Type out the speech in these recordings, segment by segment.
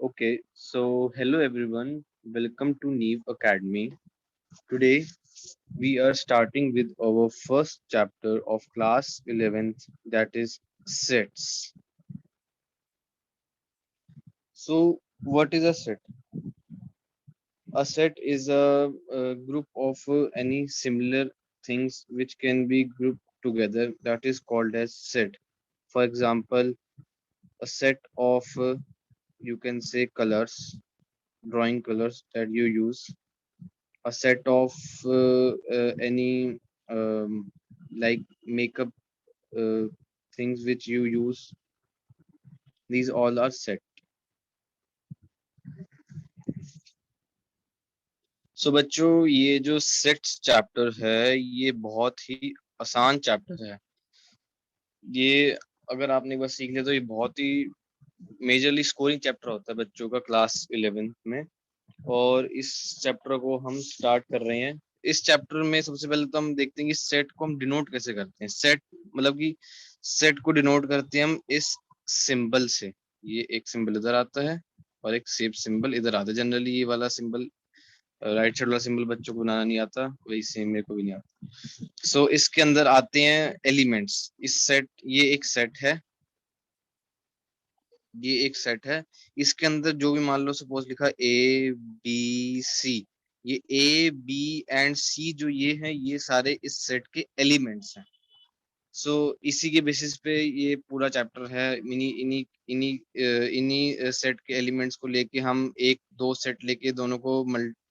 Okay, so hello everyone. Welcome to Neve Academy. Today we are starting with our first chapter of class 11th, that is sets. So what is a set? A set is a group of any similar things which can be grouped together, that is called as set. For example, a set of you can say colors, drawing colors that you use, a set of any um, like makeup uh, things which you use. These all are set. सो बच्चों, ये जो sets chapter है ये बहुत ही आसान chapter है। ये अगर आपने एक बार सीख लिया तो ये बहुत ही मेजरली स्कोरिंग चैप्टर होता है बच्चों का क्लास 11 में। और इस चैप्टर को हम स्टार्ट कर रहे हैं। इस चैप्टर में सबसे पहले तो हम देखते हैं कि सेट को हम डिनोट कैसे करते हैं। सेट मतलब कि सेट को डिनोट करते हैं हम इस सिंबल से। ये एक सिंबल इधर आता है और एक सेम सिंबल इधर आता है। जनरली ये वाला सिंबल, राइट साइड वाला सिंबल बच्चों को बनाना नहीं आता, वही सेम मेरे को भी नहीं आता। सो इसके अंदर आते हैं एलिमेंट्स। इस सेट, ये एक सेट है, ये एक सेट है। इसके अंदर जो भी मान लो सपोज लिखा ए बी सी, ये ए बी एंड सी जो ये है ये सारे इस सेट के एलिमेंट्स हैं। सो इसी के बेसिस पे ये पूरा चैप्टर है। इन्हीं इन्हीं इन्हीं इन्हीं सेट के एलिमेंट्स को लेके हम एक दो सेट लेके दोनों को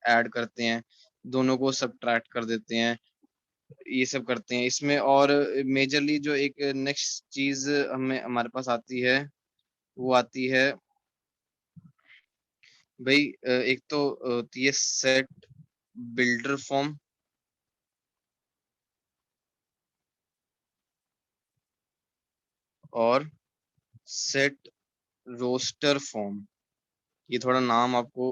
ऐड करते हैं, दोनों को सबट्रैक्ट कर देते हैं, ये सब करते हैं इसमें। और मेजरली जो एक नेक्स्ट चीज हमें हमारे पास आती है वो आती है भाई, एक तो होती है सेट बिल्डर फॉर्म, और सेट रोस्टर फॉर्म। ये थोड़ा नाम आपको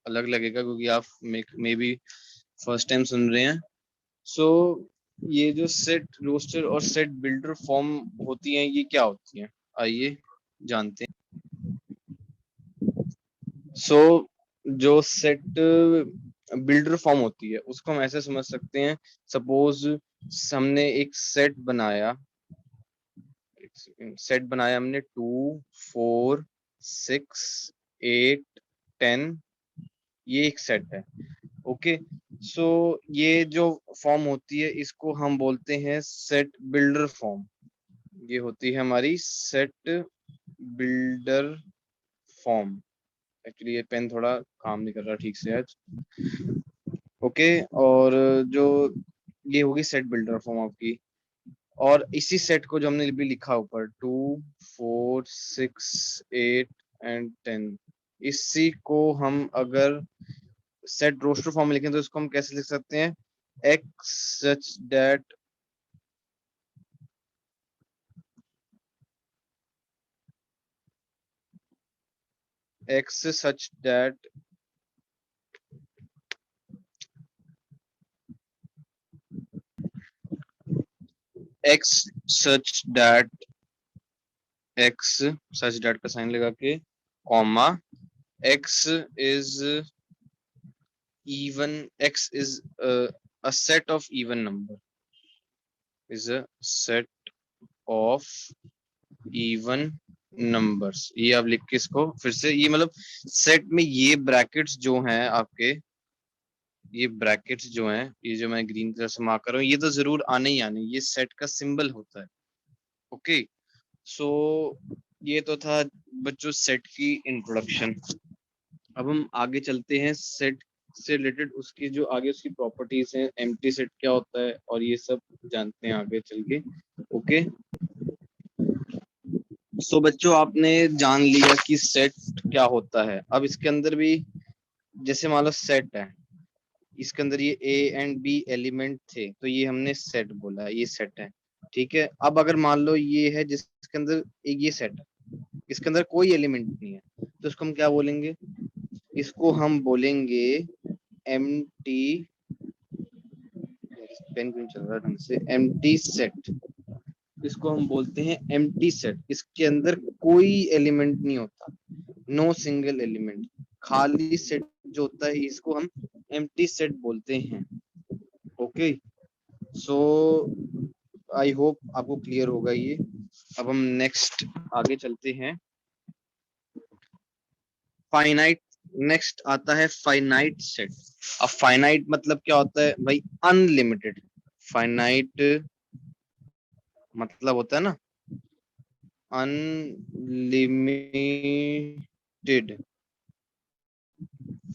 अलग लगेगा क्योंकि आप मे बी फर्स्ट टाइम सुन रहे हैं। सो ये जो सेट रोस्टर और सेट बिल्डर फॉर्म होती हैं ये क्या होती हैं, आइए जानते हैं। सो जो सेट बिल्डर फॉर्म होती है उसको हम ऐसे समझ सकते हैं। सपोज हमने एक सेट बनाया हमने 2 4 6 8 10, ये एक सेट है। ओके, सो ये जो फॉर्म होती है इसको हम बोलते हैं सेट बिल्डर फॉर्म। ये होती है हमारी सेट बिल्डर फॉर्म। एक्चुअली ये पेन थोड़ा काम नहीं कर रहा ठीक से आज। ओके, और जो ये होगी सेट बिल्डर फॉर्म आपकी। और इसी सेट को जो हमने भी लिखा ऊपर 2 4 6 8 एंड 10, इसी को हम अगर सेट रोस्टर फॉर्म में लिखें तो इसको हम कैसे लिख सकते हैं, x such that x such that x such that x such that का साइन लगा के comma x is even, x is a set of even number, is a set of even numbers। ये आप लिख के इसको फिर से, ये मतलब सेट में ये ब्रैकेट्स जो हैं आपके, ये ब्रैकेट्स जो हैं, ये जो मैं ग्रीन कलर से मार्क कर रहा हूँ, ये तो जरूर आने ही आने, ये सेट का सिंबल होता है। ओके, सो ये तो था बच्चों सेट की इंट्रोडक्शन। अब हम आगे चलते हैं सेट से रिलेटेड, उसकी जो आगे उसकी प्रॉपर्टीज हैं, एम्प्टी सेट क्या होता है और ये सब जानते हैं आगे चल के। ओके, सो बच्चों आपने जान लिया कि सेट क्या होता है। अब इसके अंदर भी जैसे मान लो सेट है, इसके अंदर ये ए एंड बी एलिमेंट थे तो ये हमने सेट बोला, ये सेट है। ठीक है, अब अगर मान लो ये है जिसके अंदर एक ये सेट है, इसके अंदर कोई एलिमेंट नहीं है तो इसको हम क्या बोलेंगे, इसको हम बोलेंगे एम्प्टी, पेन क्यों चल रहा है ढंग से, एम्प्टी सेट। इसको हम बोलते हैं एम्प्टी सेट, इसके अंदर कोई एलिमेंट नहीं होता। नो सिंगल एलिमेंट, खाली सेट जो होता है इसको हम एम्प्टी सेट बोलते हैं। ओके, सो आई होप आपको क्लियर होगा ये। अब हम नेक्स्ट आगे चलते हैं। फाइनाइट, नेक्स्ट आता है फाइनाइट सेट। अब फाइनाइट मतलब क्या होता है भाई? अनलिमिटेड। फाइनाइट मतलब होता है ना अनलिमिटेड।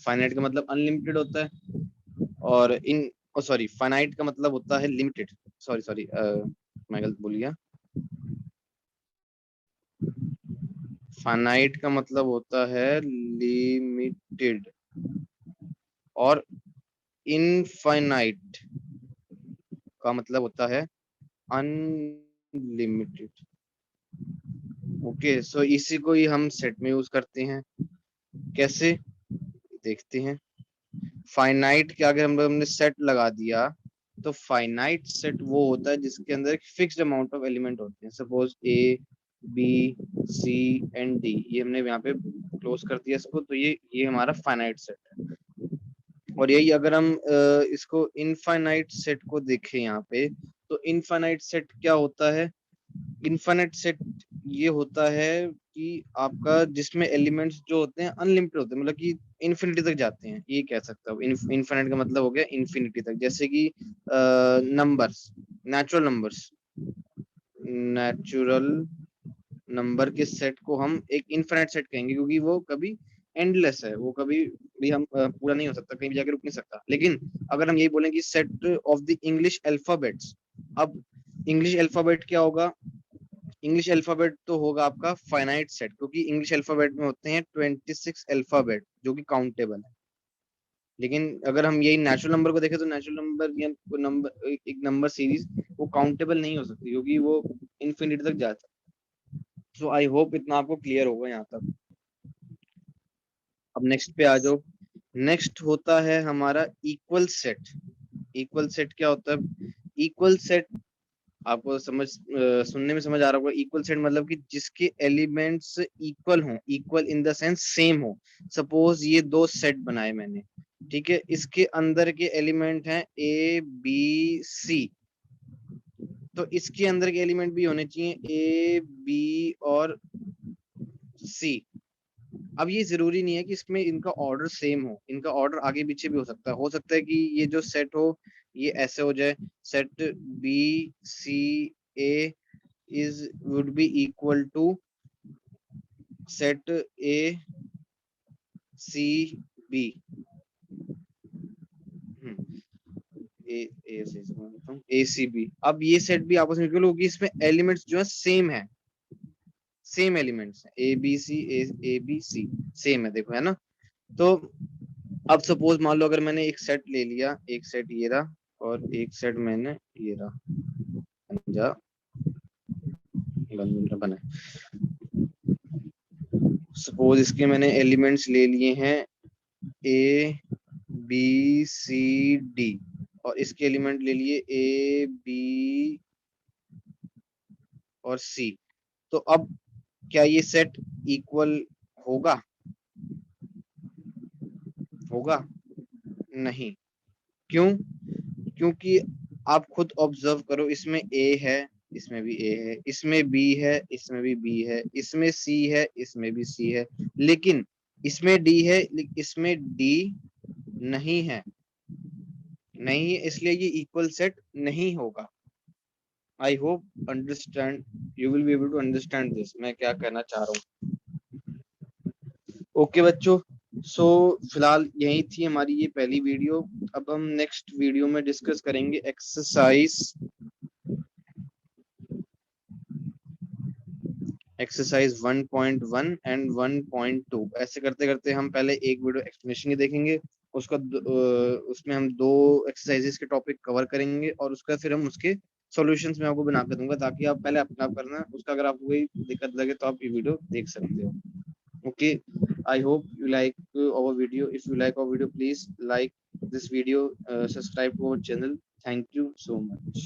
फाइनाइट का मतलब अनलिमिटेड होता है, और इन सॉरी फाइनाइट का मतलब होता है लिमिटेड। सॉरी सॉरी मैं गलत बोल गया। फाइनाइट का मतलब होता है लिमिटेड, और इनफाइनाइट का मतलब होता है अनलिमिटेड। ओके, सो इसी को ही हम सेट में यूज करते हैं। कैसे, देखते हैं। फाइनाइट के आगे हमने सेट लगा दिया, तो फाइनाइट सेट वो होता है जिसके अंदर एक फिक्स्ड अमाउंट ऑफ एलिमेंट होते हैं। Suppose A B C and D, ये हमने यहाँ पे क्लोज कर दिया इसको, तो ये हमारा फाइनाइट सेट है। और यही अगर हम इसको इनफाइनाइट सेट को देखें यहाँ पे, तो इनफाइनाइट सेट क्या होता है? इनफाइनाइट सेट ये होता है कि आपका जिसमें एलिमेंट्स जो होते हैं अनलिमिटेड होते हैं, मतलब कि इन्फिनिटी तक जाते हैं, ये कह सकता हूँ। इनफाइनाइट का मतलब हो गया इन्फिनिटी तक। जैसे कि numbers, natural numbers, natural number के सेट को हम एक इनफाइनाइट सेट कहेंगे, क्योंकि वो कभी एंडलेस है, वो कभी भी हम पूरा नहीं हो सकता, कहीं भी जाके रुक नहीं सकता। लेकिन अगर हम यही बोलें कि set of the English alphabets, अब इंग्लिश अल्फाबेट क्या होगा? इंग्लिश अल्फाबेट तो होगा आपका फाइनाइट सेट, क्योंकि इंग्लिश अल्फाबेट में होते हैं 26 अल्फाबेट जो कि काउंटेबल है। लेकिन अगर हम यही नेचुरल नंबर को देखें, तो नेचुरल नंबर या नंबर, एक नंबर सीरीज वो काउंटेबल नहीं हो सकती, क्योंकि वो इन्फिनिटी तक जाता है। सो आई होप इतना आपको क्लियर होगा यहाँ तक। अब नेक्स्ट पे आ जाओ। नेक्स्ट होता है हमारा इक्वल सेट। इक्वल सेट क्या होता है? इक्वल सेट आपको सुनने में समझ आ रहा होगा। इक्वल सेट मतलब कि जिसके एलिमेंट्स इक्वल हों, equal in the sense same हो। सपोज ये दो सेट बनाए मैंने, ठीक है, इसके अंदर के एलिमेंट हैं ए बी सी, तो इसके अंदर के एलिमेंट भी होने चाहिए ए बी और सी। अब ये जरूरी नहीं है कि इसमें इनका ऑर्डर सेम हो, इनका ऑर्डर आगे पीछे भी हो सकता है। हो सकता है कि ये जो सेट हो ये ऐसे हो जाए, set B C A is would be equal to set A C B. A C B, अब ये सेट भी आपस में इक्वल होगी, इसमें एलिमेंट्स जो है सेम है, सेम एलिमेंट्स है, A B C, A B C same है, देखो है ना। तो अब सपोज मान लो अगर मैंने एक सेट ले लिया, एक सेट ये रहा और एक सेट मैंने ये रहा, बना। सपोज इसके मैंने एलिमेंट्स ले लिए हैं ए बी सी डी, और इसके एलिमेंट ले लिए ए बी और सी। तो अब क्या ये सेट इक्वल होगा? होगा नहीं। क्यों? क्योंकि आप खुद ऑब्जर्व करो, इसमें ए है, इसमें भी ए है, इसमें बी है, इसमें भी बी है, इसमें सी है, इसमें भी सी है, लेकिन इसमें डी है, इसमें डी नहीं है। नहीं है, इसलिए ये इक्वल सेट नहीं होगा। I hope understand, you will be able to understand this, मैं क्या कहना चाह रहा हूँ। ओके बच्चों, सो फिलहाल यही थी हमारी ये पहली वीडियो। अब हम नेक्स्ट वीडियो में डिस्कस करेंगे एक्सरसाइज 1.1 एंड 1.2। ऐसे करते करते हम पहले एक वीडियो एक्सप्लेनेशन ही देखेंगे, उसका उसमें हम दो एक्सरसाइजेस के टॉपिक कवर करेंगे, और उसका फिर हम उसके सॉल्यूशंस में आपको बना कर दूंगा, ताकि आप पहले अपना आप करना, उसका अगर आपको कोई दिक्कत लगे तो आप ये वीडियो देख सकते हो। Okay, I hope you like our video. If you like our video, please like this video, subscribe to our channel. Thank you so much.